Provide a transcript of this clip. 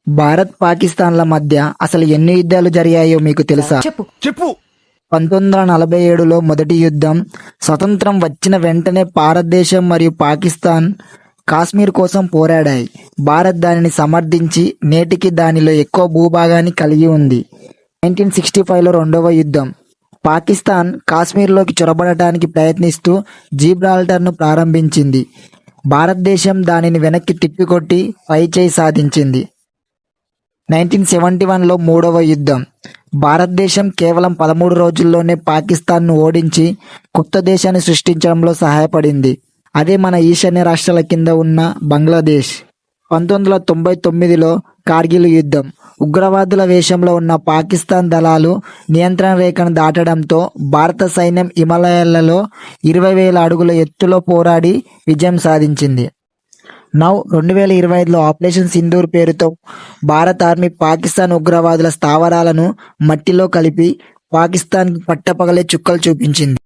భారత్ పాకిస్తాన్ల మధ్య అసలు ఎన్ని యుద్ధాలు జరిగాయో మీకు తెలుసా? చెప్పు చెప్పు 1947లో మొదటి యుద్ధం. స్వతంత్రం వచ్చిన వెంటనే భారతదేశం మరియు పాకిస్తాన్ కాశ్మీర్ కోసం పోరాడాయి. భారత్ దానిని సమర్థించి నేటికి దానిలో ఎక్కువ భూభాగాన్ని కలిగి ఉంది. 1965లో రెండవ యుద్ధం. పాకిస్తాన్ కాశ్మీర్లోకి చొరబడటానికి ప్రయత్నిస్తూ జిబ్రాల్టర్ను ప్రారంభించింది. భారతదేశం దానిని వెనక్కి తిప్పికొట్టి పైచేయి సాధించింది. 1971లో మూడవ యుద్ధం. భారతదేశం కేవలం 13 రోజుల్లోనే పాకిస్తాన్ను ఓడించి కొత్త దేశాన్ని సృష్టించడంలో సహాయపడింది. అదే మన ఈశాన్య రాష్ట్రాల కింద ఉన్న బంగ్లాదేశ్. 1999లో కార్గిల్ యుద్ధం. ఉగ్రవాదుల వేషంలో ఉన్న పాకిస్తాన్ దళాలు నియంత్రణ రేఖను దాటడంతో భారత సైన్యం హిమాలయాలలో 20,000 అడుగుల ఎత్తులో పోరాడి విజయం సాధించింది. 2025లో ఆపరేషన్ సింధూర్ పేరుతో భారత ఆర్మీ పాకిస్తాన్ ఉగ్రవాదుల స్థావరాలను మట్టిలో కలిపి పాకిస్తాన్కి పట్టపగలే చుక్కలు చూపించింది.